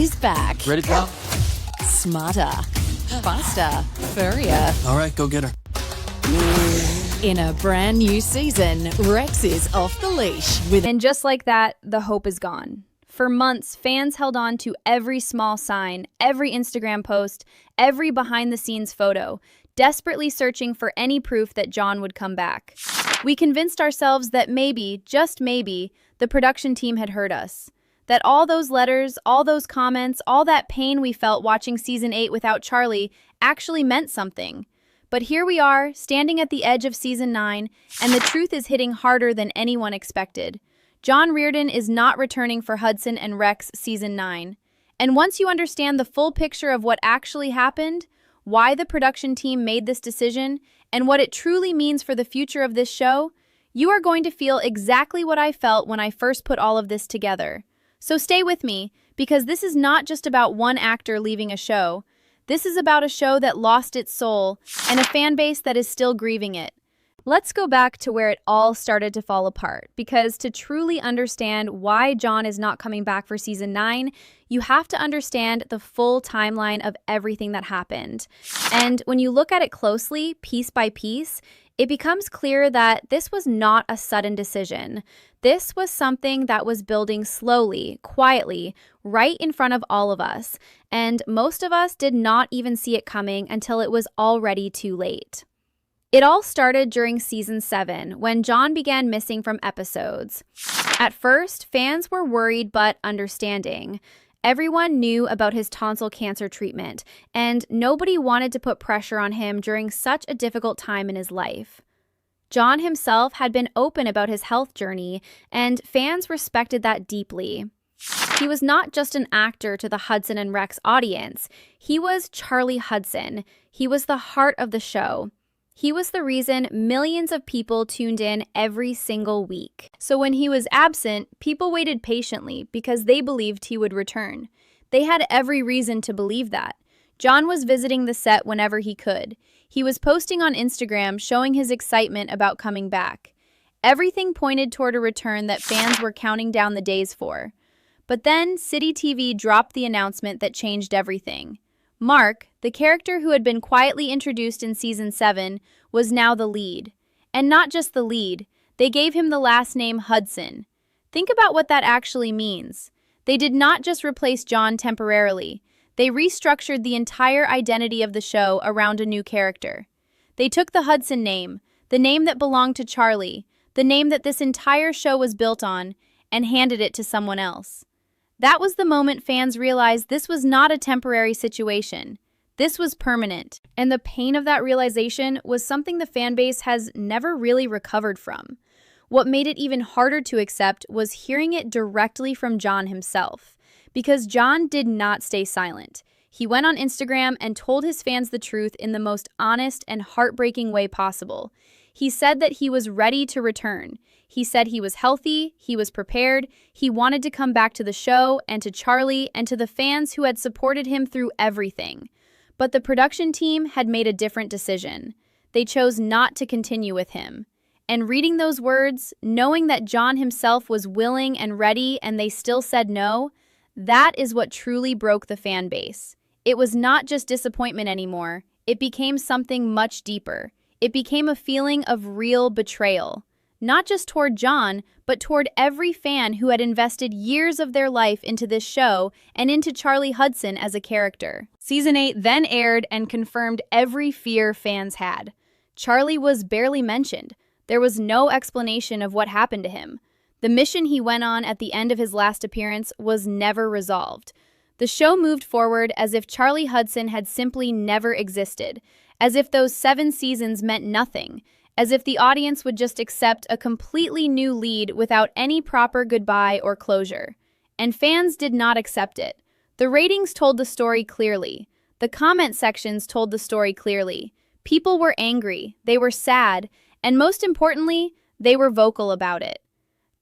He's back. Ready, pal? Smarter, faster, furrier. All right, go get her. In a brand new season, Rex is off the leash with... And just like that, the hope is gone. For months, fans held on to every small sign, every Instagram post, every behind-the-scenes photo, desperately searching for any proof that John would come back. We convinced ourselves that maybe, just maybe, the production team had heard us. That all those letters, all those comments, all that pain we felt watching Season 8 without Charlie actually meant something. But here we are, standing at the edge of Season 9, and the truth is hitting harder than anyone expected. John Reardon is not returning for Hudson and Rex Season 9. And once you understand the full picture of what actually happened, why the production team made this decision, and what it truly means for the future of this show, you are going to feel exactly what I felt when I first put all of this together. So stay with me, because this is not just about one actor leaving a show. This is about a show that lost its soul, and a fan base that is still grieving it. Let's go back to where it all started to fall apart, because to truly understand why John is not coming back for Season 9, you have to understand the full timeline of everything that happened. And when you look at it closely, piece by piece, it becomes clear that this was not a sudden decision. This was something that was building slowly, quietly, right in front of all of us, and most of us did not even see it coming until it was already too late. It all started during Season 7, when John began missing from episodes. At first, fans were worried but understanding. Everyone knew about his tonsil cancer treatment, and nobody wanted to put pressure on him during such a difficult time in his life. John himself had been open about his health journey, and fans respected that deeply. He was not just an actor to the Hudson and Rex audience. He was Charlie Hudson. He was the heart of the show. He was the reason millions of people tuned in every single week. So when he was absent, people waited patiently because they believed he would return. They had every reason to believe that. John was visiting the set whenever he could. He was posting on Instagram showing his excitement about coming back. Everything pointed toward a return that fans were counting down the days for. But then City TV dropped the announcement that changed everything. Mark, the character who had been quietly introduced in Season 7, was now the lead. And not just the lead, they gave him the last name Hudson. Think about what that actually means. They did not just replace John temporarily. They restructured the entire identity of the show around a new character. They took the Hudson name, the name that belonged to Charlie, the name that this entire show was built on, and handed it to someone else. That was the moment fans realized this was not a temporary situation. This was permanent, and the pain of that realization was something the fan base has never really recovered from. What made it even harder to accept was hearing it directly from John himself, because John did not stay silent. He went on Instagram and told his fans the truth in the most honest and heartbreaking way possible. He said that he was ready to return. He said he was healthy, he was prepared, he wanted to come back to the show and to Charlie and to the fans who had supported him through everything. But the production team had made a different decision. They chose not to continue with him. And reading those words, knowing that John himself was willing and ready and they still said no, that is what truly broke the fan base. It was not just disappointment anymore. It became something much deeper. It became a feeling of real betrayal. Not just toward John, but toward every fan who had invested years of their life into this show and into Charlie Hudson as a character. Season 8 then aired and confirmed every fear fans had. Charlie was barely mentioned. There was no explanation of what happened to him. The mission he went on at the end of his last appearance was never resolved. The show moved forward as if Charlie Hudson had simply never existed, as if those 7 seasons meant nothing, as if the audience would just accept a completely new lead without any proper goodbye or closure. And fans did not accept it. The ratings told the story clearly. The comment sections told the story clearly. People were angry, they were sad, and most importantly, they were vocal about it.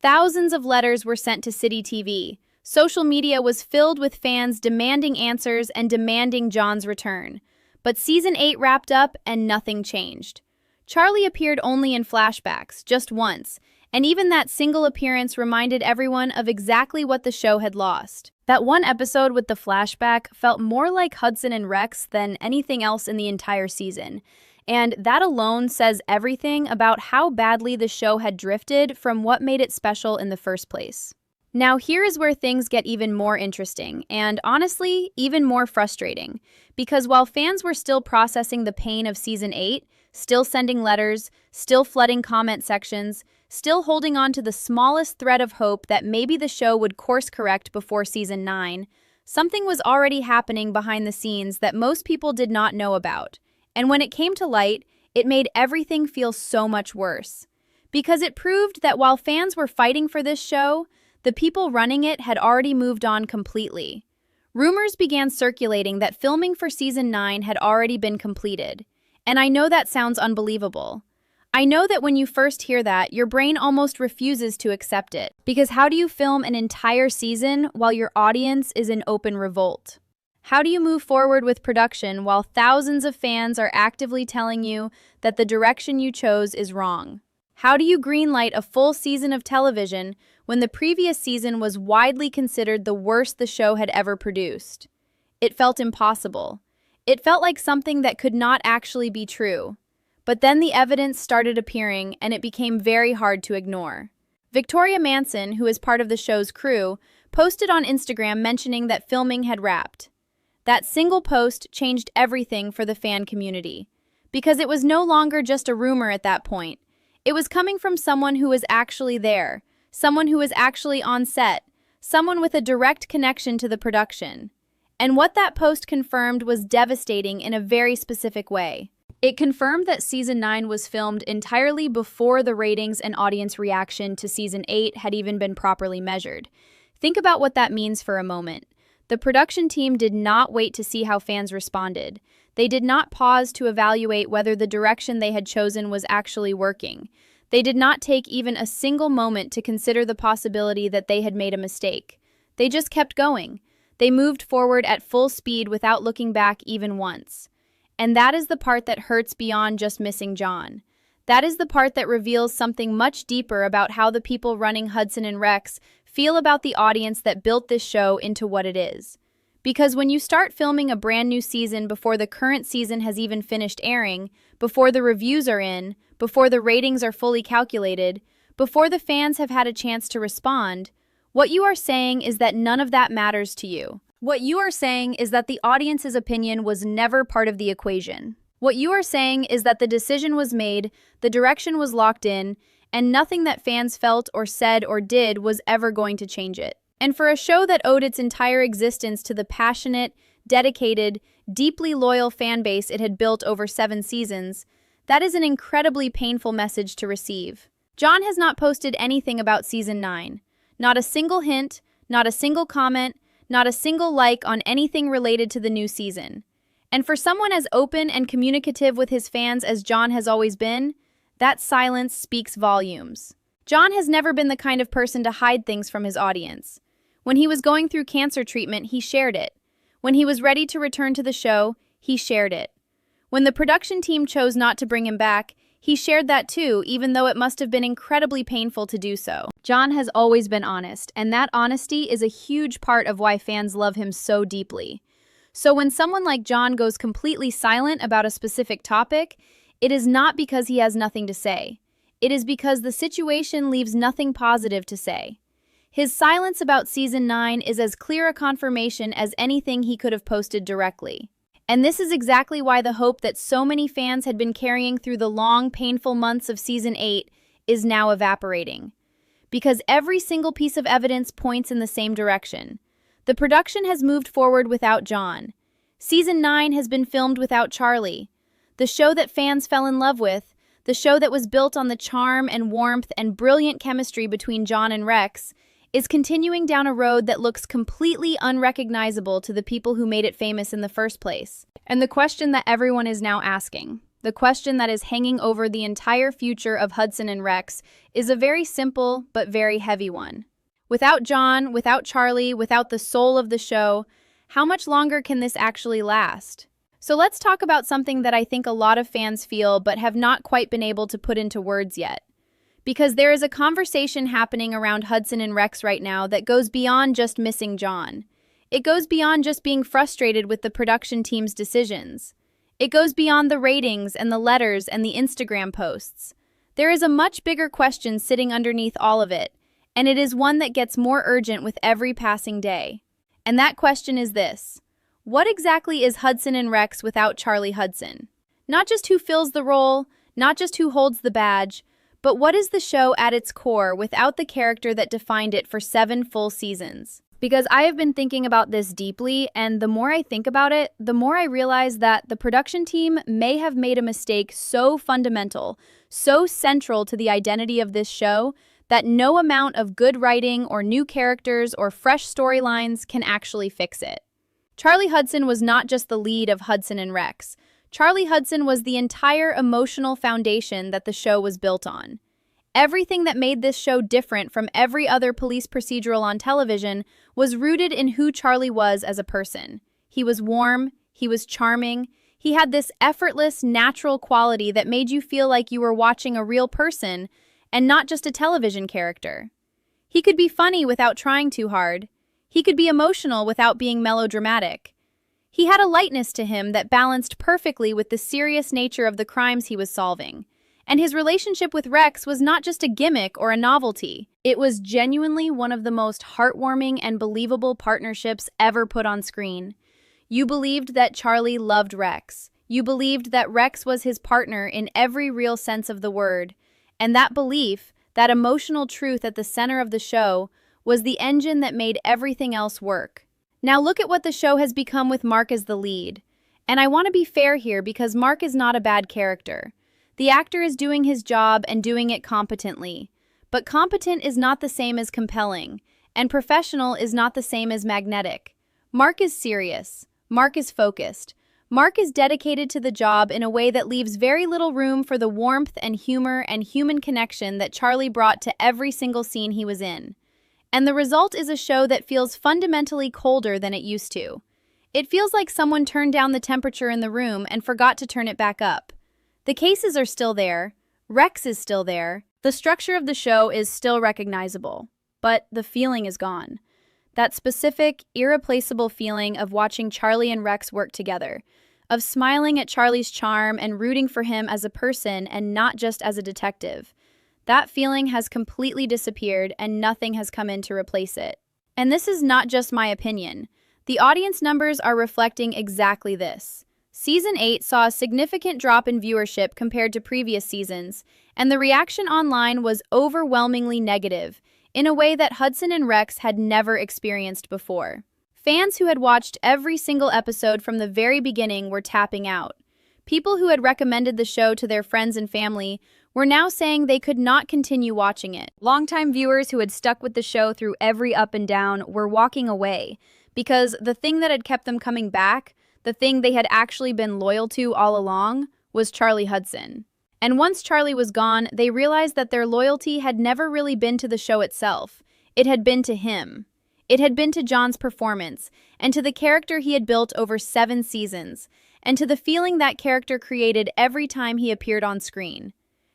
Thousands of letters were sent to City TV. Social media was filled with fans demanding answers and demanding John's return. But Season 8 wrapped up and nothing changed. Charlie appeared only in flashbacks, just once, and even that single appearance reminded everyone of exactly what the show had lost. That one episode with the flashback felt more like Hudson and Rex than anything else in the entire season. And that alone says everything about how badly the show had drifted from what made it special in the first place. Now here is where things get even more interesting, and honestly, even more frustrating. Because while fans were still processing the pain of Season 8, still sending letters, still flooding comment sections, still holding on to the smallest thread of hope that maybe the show would course correct before Season 9, something was already happening behind the scenes that most people did not know about. And when it came to light, it made everything feel so much worse. Because it proved that while fans were fighting for this show, the people running it had already moved on completely. Rumors began circulating that filming for Season 9 had already been completed. And I know that sounds unbelievable. I know that when you first hear that, your brain almost refuses to accept it. Because how do you film an entire season while your audience is in open revolt? How do you move forward with production while thousands of fans are actively telling you that the direction you chose is wrong? How do you greenlight a full season of television when the previous season was widely considered the worst the show had ever produced? It felt impossible. It felt like something that could not actually be true. But then the evidence started appearing, and it became very hard to ignore. Victoria Manson, who is part of the show's crew, posted on Instagram mentioning that filming had wrapped. That single post changed everything for the fan community. Because it was no longer just a rumor at that point. It was coming from someone who was actually there, someone who was actually on set, someone with a direct connection to the production. And what that post confirmed was devastating in a very specific way. It confirmed that Season 9 was filmed entirely before the ratings and audience reaction to Season 8 had even been properly measured. Think about what that means for a moment. The production team did not wait to see how fans responded. They did not pause to evaluate whether the direction they had chosen was actually working. They did not take even a single moment to consider the possibility that they had made a mistake. They just kept going. They moved forward at full speed without looking back even once. And that is the part that hurts beyond just missing John. That is the part that reveals something much deeper about how the people running Hudson and Rex feel about the audience that built this show into what it is. Because when you start filming a brand new season before the current season has even finished airing, before the reviews are in, before the ratings are fully calculated, before the fans have had a chance to respond, what you are saying is that none of that matters to you. What you are saying is that the audience's opinion was never part of the equation. What you are saying is that the decision was made, the direction was locked in, and nothing that fans felt or said or did was ever going to change it. And for a show that owed its entire existence to the passionate, dedicated, deeply loyal fan base it had built over 7 seasons, that is an incredibly painful message to receive. John has not posted anything about Season 9. Not a single hint, not a single comment, not a single like on anything related to the new season. And for someone as open and communicative with his fans as John has always been, that silence speaks volumes. John has never been the kind of person to hide things from his audience. When he was going through cancer treatment, he shared it. When he was ready to return to the show, he shared it. When the production team chose not to bring him back, he shared that too, even though it must have been incredibly painful to do so. John has always been honest, and that honesty is a huge part of why fans love him so deeply. So when someone like John goes completely silent about a specific topic, it is not because he has nothing to say. It is because the situation leaves nothing positive to say. His silence about Season 9 is as clear a confirmation as anything he could have posted directly. And this is exactly why the hope that so many fans had been carrying through the long, painful months of Season 8 is now evaporating. Because every single piece of evidence points in the same direction. The production has moved forward without John. Season 9 has been filmed without Charlie. The show that fans fell in love with, the show that was built on the charm and warmth and brilliant chemistry between John and Rex, is continuing down a road that looks completely unrecognizable to the people who made it famous in the first place. And the question that everyone is now asking, the question that is hanging over the entire future of Hudson and Rex, is a very simple but very heavy one. Without John, without Charlie, without the soul of the show, how much longer can this actually last? So let's talk about something that I think a lot of fans feel but have not quite been able to put into words yet. Because there is a conversation happening around Hudson and Rex right now that goes beyond just missing John. It goes beyond just being frustrated with the production team's decisions. It goes beyond the ratings and the letters and the Instagram posts. There is a much bigger question sitting underneath all of it, and it is one that gets more urgent with every passing day. And that question is this: what exactly is Hudson and Rex without Charlie Hudson? Not just who fills the role, not just who holds the badge, but what is the show at its core without the character that defined it for 7 full seasons? Because I have been thinking about this deeply, and the more I think about it, the more I realize that the production team may have made a mistake so fundamental, so central to the identity of this show, that no amount of good writing or new characters or fresh storylines can actually fix it. Charlie Hudson was not just the lead of Hudson and Rex. Charlie Hudson was the entire emotional foundation that the show was built on. Everything that made this show different from every other police procedural on television was rooted in who Charlie was as a person. He was warm, he was charming, he had this effortless, natural quality that made you feel like you were watching a real person and not just a television character. He could be funny without trying too hard. He could be emotional without being melodramatic. He had a lightness to him that balanced perfectly with the serious nature of the crimes he was solving. And his relationship with Rex was not just a gimmick or a novelty. It was genuinely one of the most heartwarming and believable partnerships ever put on screen. You believed that Charlie loved Rex. You believed that Rex was his partner in every real sense of the word. And that belief, that emotional truth at the center of the show, was the engine that made everything else work. Now look at what the show has become with Mark as the lead. And I want to be fair here because Mark is not a bad character. The actor is doing his job and doing it competently. But competent is not the same as compelling, and professional is not the same as magnetic. Mark is serious. Mark is focused. Mark is dedicated to the job in a way that leaves very little room for the warmth and humor and human connection that Charlie brought to every single scene he was in. And the result is a show that feels fundamentally colder than it used to. It feels like someone turned down the temperature in the room and forgot to turn it back up. The cases are still there. Rex is still there. The structure of the show is still recognizable. But the feeling is gone. That specific, irreplaceable feeling of watching Charlie and Rex work together, of smiling at Charlie's charm and rooting for him as a person and not just as a detective. That feeling has completely disappeared and nothing has come in to replace it. And this is not just my opinion. The audience numbers are reflecting exactly this. Season 8 saw a significant drop in viewership compared to previous seasons, and the reaction online was overwhelmingly negative, in a way that Hudson and Rex had never experienced before. Fans who had watched every single episode from the very beginning were tapping out. People who had recommended the show to their friends and family were now saying they could not continue watching it. Longtime viewers who had stuck with the show through every up and down were walking away because the thing that had kept them coming back, the thing they had actually been loyal to all along, was Charlie Hudson. And once Charlie was gone, they realized that their loyalty had never really been to the show itself. It had been to him. It had been to John's performance, and to the character he had built over 7 seasons, and to the feeling that character created every time he appeared on screen.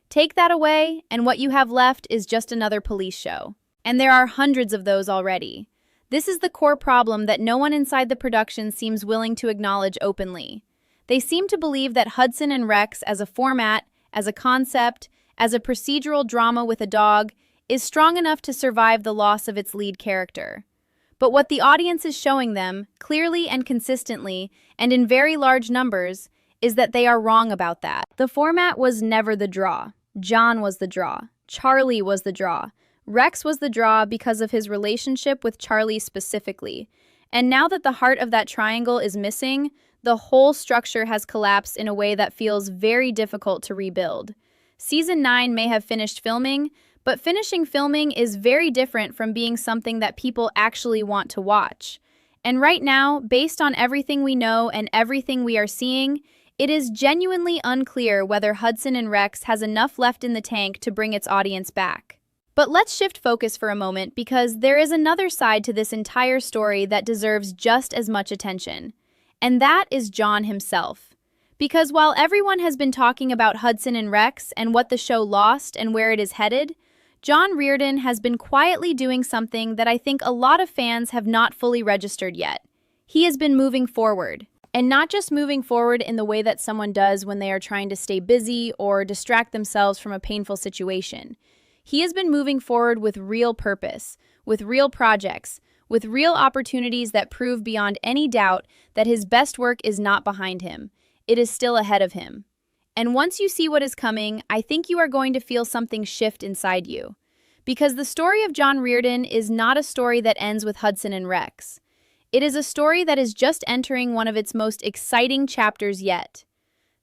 Take that away, and what you have left is just another police show. And there are hundreds of those already. This is the core problem that no one inside the production seems willing to acknowledge openly. They seem to believe that Hudson and Rex as a format, as a concept, as a procedural drama with a dog, is strong enough to survive the loss of its lead character. But what the audience is showing them, clearly and consistently, and in very large numbers, is that they are wrong about that. The format was never the draw. John was the draw. Charlie was the draw. Rex was the draw because of his relationship with Charlie specifically. And now that the heart of that triangle is missing, the whole structure has collapsed in a way that feels very difficult to rebuild. Season 9 may have finished filming, but finishing filming is very different from being something that people actually want to watch. And right now, based on everything we know and everything we are seeing, it is genuinely unclear whether Hudson and Rex has enough left in the tank to bring its audience back. But let's shift focus for a moment because there is another side to this entire story that deserves just as much attention. And that is John himself. Because while everyone has been talking about Hudson and Rex and what the show lost and where it is headed, John Reardon has been quietly doing something that I think a lot of fans have not fully registered yet. He has been moving forward. And not just moving forward in the way that someone does when they are trying to stay busy or distract themselves from a painful situation. He has been moving forward with real purpose, with real projects, with real opportunities that prove beyond any doubt that his best work is not behind him. It is still ahead of him. And once you see what is coming, I think you are going to feel something shift inside you. Because the story of John Reardon is not a story that ends with Hudson and Rex. It is a story that is just entering one of its most exciting chapters yet.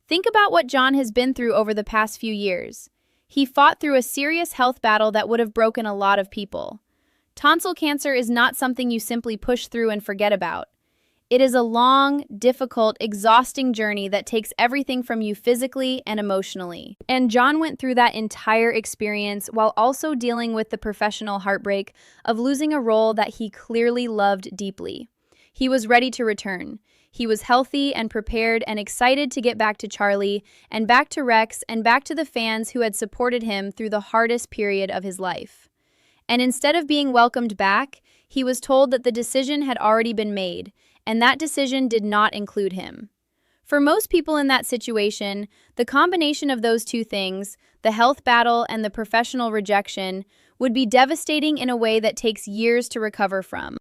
Think about what John has been through over the past few years. He fought through a serious health battle that would have broken a lot of people. Tonsil cancer is not something you simply push through and forget about. It is a long, difficult, exhausting journey that takes everything from you physically and emotionally. And John went through that entire experience while also dealing with the professional heartbreak of losing a role that he clearly loved deeply. He was ready to return. He was healthy and prepared and excited to get back to Charlie and back to Rex and back to the fans who had supported him through the hardest period of his life. And instead of being welcomed back, he was told that the decision had already been made, and that decision did not include him. For most people in that situation, the combination of those two things, the health battle and the professional rejection, would be devastating in a way that takes years to recover from.